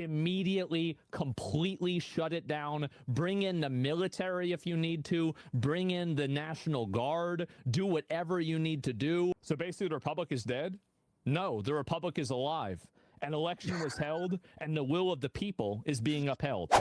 immediately completely shut it down, bring in the military if you need to, bring in the National Guard, do whatever you need to do. So basically the Republic is dead? No, the Republic is alive. An election was held and the will of the people is being upheld.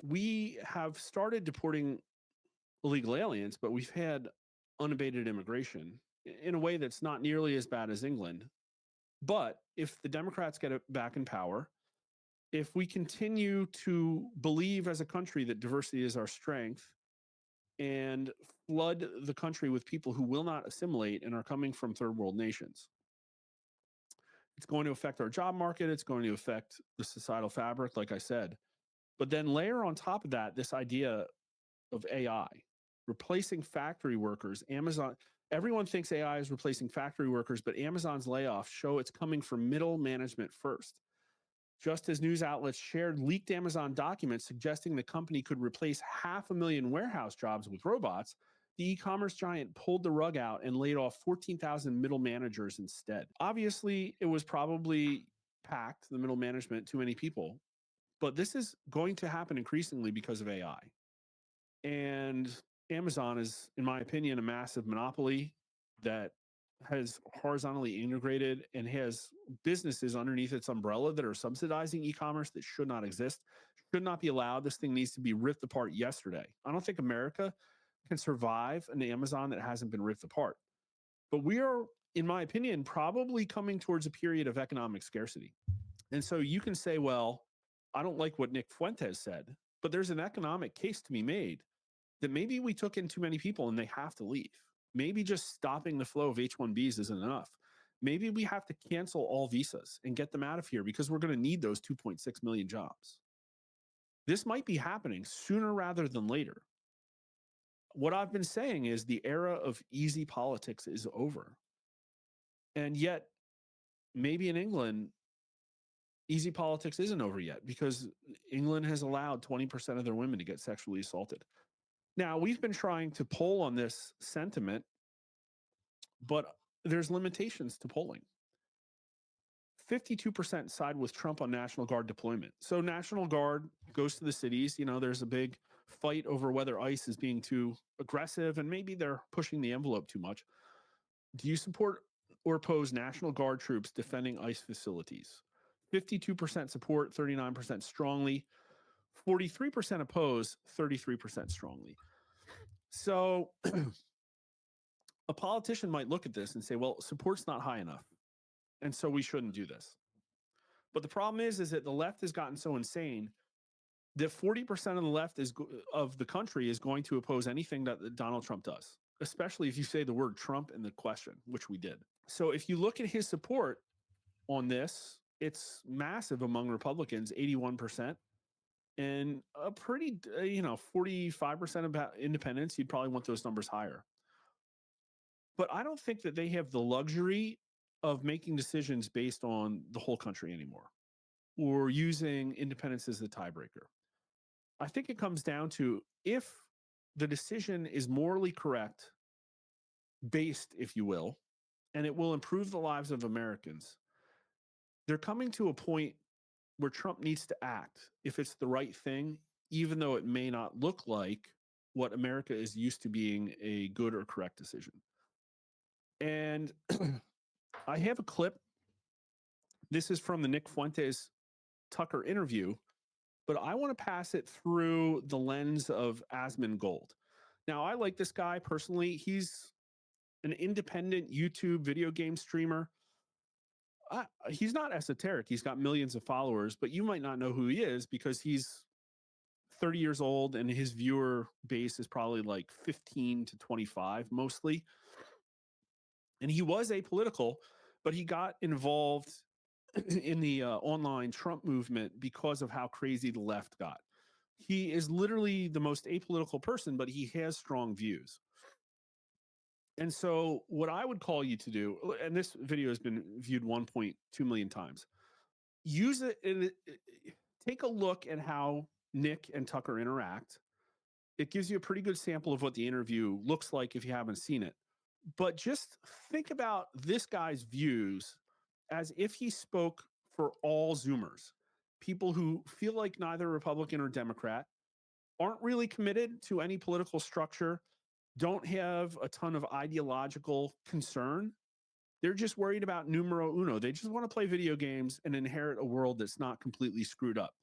We have started deporting illegal aliens, but we've had unabated immigration in a way that's not nearly as bad as England. But if the Democrats get it back in power, if we continue to believe as a country that diversity is our strength and flood the country with people who will not assimilate and are coming from third world nations, it's going to affect our job market. It's going to affect the societal fabric, like I said. But then layer on top of that this idea of AI replacing factory workers. Amazon, everyone thinks AI is replacing factory workers, but Amazon's layoffs show it's coming from middle management first. Just as news outlets shared leaked Amazon documents suggesting the company could replace 500,000 warehouse jobs with robots, the e-commerce giant pulled the rug out and laid off 14,000 middle managers instead. Obviously, it was probably packed, the middle management, too many people. But this is going to happen increasingly because of AI. And Amazon is, in my opinion, a massive monopoly that has horizontally integrated and has businesses underneath its umbrella that are subsidizing e-commerce that should not exist, should not be allowed. This thing needs to be ripped apart yesterday. I don't think America can survive an Amazon that hasn't been ripped apart. But we are, in my opinion, probably coming towards a period of economic scarcity. And so you can say, well, I don't like what Nick Fuentes said, but there's an economic case to be made that maybe we took in too many people and they have to leave. Maybe just stopping the flow of H-1Bs isn't enough. Maybe we have to cancel all visas and get them out of here because we're going to need those 2.6 million jobs. This might be happening sooner rather than later. What I've been saying is the era of easy politics is over. And yet, maybe in England, easy politics isn't over yet because England has allowed 20% of their women to get sexually assaulted. Now, we've been trying to poll on this sentiment, but there's limitations to polling. 52% side with Trump on National Guard deployment. So National Guard goes to the cities. You know, there's a big fight over whether ICE is being too aggressive and maybe they're pushing the envelope too much. Do you support or oppose National Guard troops defending ICE facilities? 52% support, 39% strongly, 43% oppose, 33% strongly. So a politician might look at this and say, well, support's not high enough, and so we shouldn't do this. But the problem is that the left has gotten so insane that 40% of the left of the country is going to oppose anything that Donald Trump does, especially if you say the word Trump in the question, which we did. So if you look at his support on this, it's massive among Republicans, 81%, and a pretty, 45% about independents. You'd probably want those numbers higher. But I don't think that they have the luxury of making decisions based on the whole country anymore or using independents as the tiebreaker. I think it comes down to if the decision is morally correct, based, if you will, and it will improve the lives of Americans, they're coming to a point where Trump needs to act if it's the right thing, even though it may not look like what America is used to being a good or correct decision. And I have a clip. This is from the Nick Fuentes Tucker interview, but I want to pass it through the lens of Asmongold. Now, I like this guy personally. He's an independent YouTube video game streamer. He's not esoteric. He's got millions of followers, but you might not know who he is because he's 30 years old and his viewer base is probably like 15 to 25 mostly. And he was apolitical, but he got involved in the online Trump movement because of how crazy the left got. He is literally the most apolitical person, but he has strong views. And so what I would call you to do, and this video has been viewed 1.2 million times, use it and take a look at how Nick and Tucker interact. It gives you a pretty good sample of what the interview looks like if you haven't seen it. But just think about this guy's views as if he spoke for all Zoomers, people who feel like neither Republican or Democrat, aren't really committed to any political structure, don't have a ton of ideological concern. They're just worried about numero uno. They just want to play video games and inherit a world that's not completely screwed up.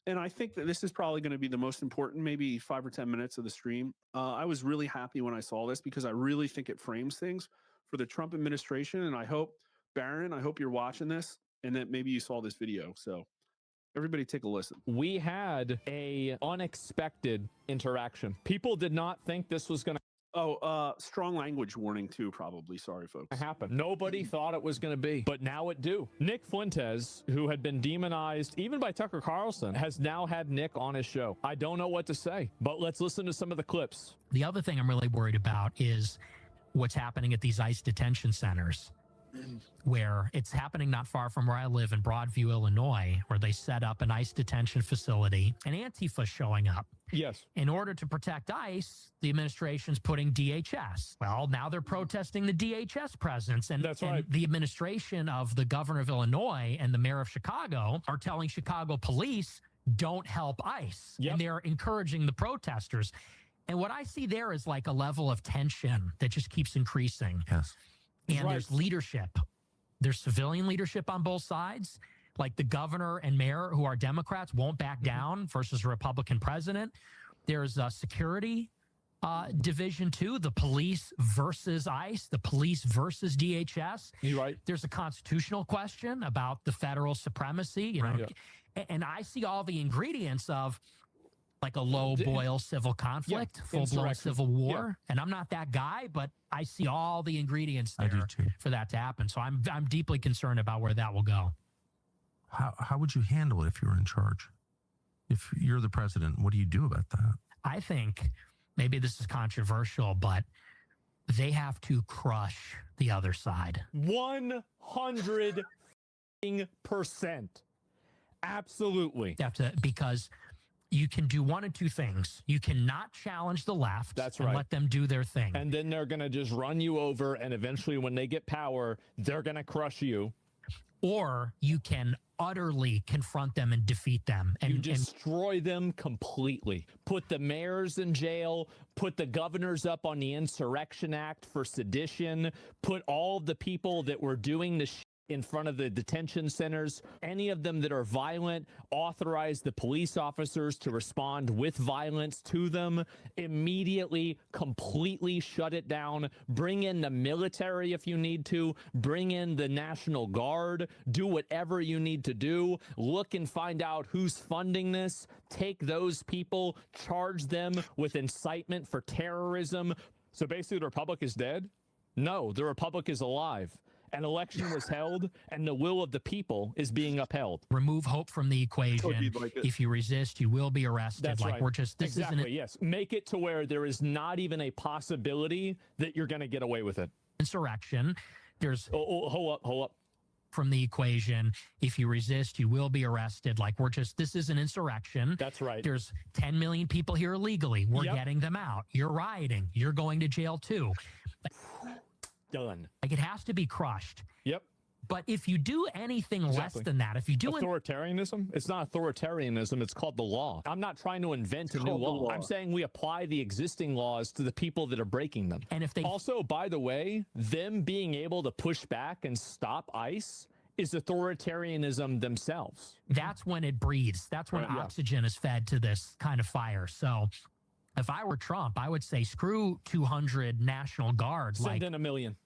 And I think that this is probably going to be the most important, maybe 5 or 10 minutes of the stream. I was really happy when I saw this because I really think it frames things for the Trump administration. And I hope, Barron, I hope you're watching this and that maybe you saw this video. So everybody take a listen. We had a unexpected interaction. People did not think this was going to strong language warning too, probably. Sorry, folks. happen. Nobody thought it was going to be, but now it do. Nick Fuentes, who had been demonized even by Tucker Carlson, has now had Nick on his show. I don't know what to say, but let's listen to some of the clips. The other thing I'm really worried about is what's happening at these ICE detention centers, where it's happening not far from where I live in Broadview, Illinois, where they set up an ICE detention facility and Antifa showing up. Yes. In order to protect ICE, the administration's putting DHS. Well, now they're protesting the DHS presence. And, That's right. And the administration of the governor of Illinois and the mayor of Chicago are telling Chicago police, don't help ICE. Yep. And they're encouraging the protesters. And what I see there is like a level of tension that just keeps increasing. Yes. And Right. there's leadership. There's civilian leadership on both sides. Like the governor and mayor, who are Democrats, won't back down versus a Republican president. There's a security division too, the police versus ICE, the police versus DHS. You're right. There's a constitutional question about the federal supremacy, you know, Right. And I see all the ingredients of like a low boil civil conflict, full blown insurrection. civil war. And I'm not that guy, but I see all the ingredients I do there too. for that to happen. So I'm deeply concerned about where that will go. How would you handle it if you were in charge? If you're the president, what do you do about that? I think maybe this is controversial, but they have to crush the other side. 100%. Absolutely. They have to, because you can do one of two things. You cannot challenge the left. That's and right. let them do their thing. And then they're going to just run you over. And eventually when they get power, they're going to crush you. Or you can utterly confront them and defeat them. You And destroy them completely. Put the mayors in jail. Put the governors up on the Insurrection Act for sedition. Put all of the people that were doing the in front of the detention centers, any of them that are violent, authorize the police officers to respond with violence to them, immediately, completely shut it down, bring in the military if you need to, bring in the National Guard, do whatever you need to do, look and find out who's funding this, take those people, charge them with incitement for terrorism. So basically the Republic is dead? No, the Republic is alive. An election was held, and the will of the people is being upheld. remove hope from the equation. like it. If you resist, you will be arrested. That's like right. we're just, this Exactly, isn't yes. Make it to where there is not even a possibility that you're going to get away with it. insurrection. There's Hold up. from the equation. If you resist, you will be arrested. Like we're just, this is an insurrection. That's right. There's 10 million people here illegally. We're Yep. getting them out. You're rioting. You're going to jail too. Done. Like it has to be crushed. Yep. But if you do anything less Exactly. than that, if you do Authoritarianism? It's not authoritarianism. It's called the law. I'm not trying to invent a new called the law. law. I'm saying we apply the existing laws to the people that are breaking them. and if they Also, by the way, them being able to push back and stop ICE is authoritarianism themselves. that's when it breathes. That's when Right, yeah. oxygen is fed to this kind of fire. So if I were Trump, I would say screw 200 National Guards. Send Like in 1 million.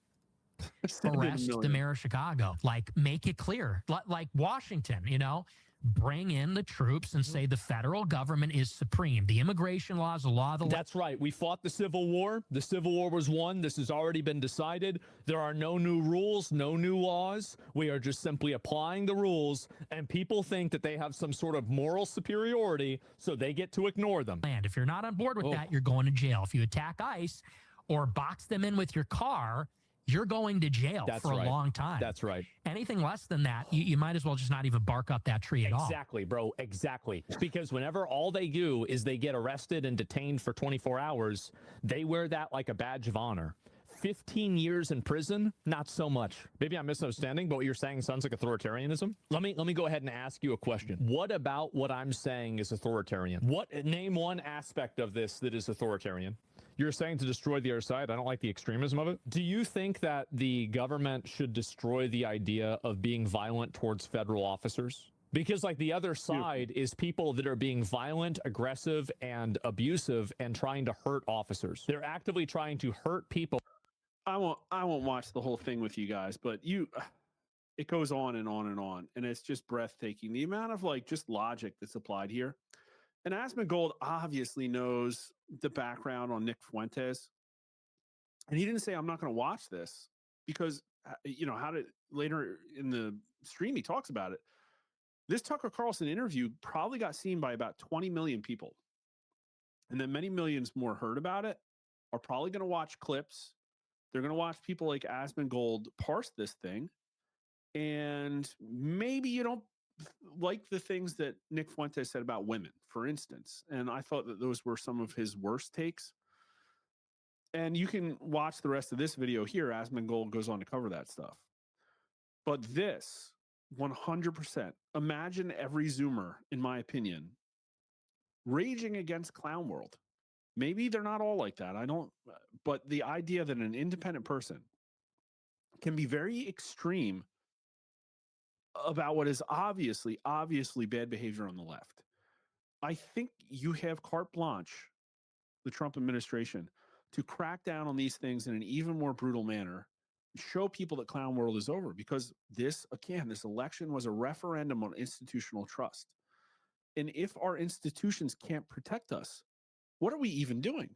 arrest the mayor of Chicago. Like make it clear. Like Washington, you know, bring in the troops and say the federal government is supreme. The immigration laws, the law of the land. That's right. We fought the Civil War. The Civil War was won. This has already been decided. There are no new rules, no new laws. We are just simply applying the rules, and people think that they have some sort of moral superiority, so they get to ignore them. If you're not on board with Oh. that, you're going to jail. If you attack ICE or box them in with your car, you're going to jail That's for right. a long time. That's right. Anything less than that, you might as well just not even bark up that tree at all. Exactly, bro. Exactly. Because whenever all they do is they get arrested and detained for 24 hours, they wear that like a badge of honor. 15 years in prison, not so much. Maybe I'm misunderstanding, but what you're saying sounds like authoritarianism. Let me go ahead and ask you a question. What about what I'm saying is authoritarian? Name one aspect of this that is authoritarian. You're saying to destroy the other side. I don't like the extremism of it. Do you think that the government should destroy the idea of being violent towards federal officers? Because like the other side is people that are being violent, aggressive, and abusive and trying to hurt officers. They're actively trying to hurt people. I won't watch the whole thing with you guys, but it goes on and on and on, and it's just breathtaking. The amount of like just logic that's applied here. And Asmongold obviously knows the background on Nick Fuentes. And he didn't say, I'm not going to watch this because, later in the stream, he talks about it. This Tucker Carlson interview probably got seen by about 20 million people. And then many millions more heard about it, are probably going to watch clips. They're going to watch people like Asmongold parse this thing. And maybe you don't like the things that Nick Fuentes said about women, for instance. And I thought that those were some of his worst takes. And you can watch the rest of this video here. Asmongold goes on to cover that stuff. But this, 100%, imagine every Zoomer, in my opinion, raging against Clown World. Maybe they're not all like that. I don't, but the idea that an independent person can be very extreme about what is obviously bad behavior on the left. I think you have carte blanche, the Trump administration, to crack down on these things in an even more brutal manner, show people that Clown World is over, because this election was a referendum on institutional trust. And if our institutions can't protect us, what are we even doing?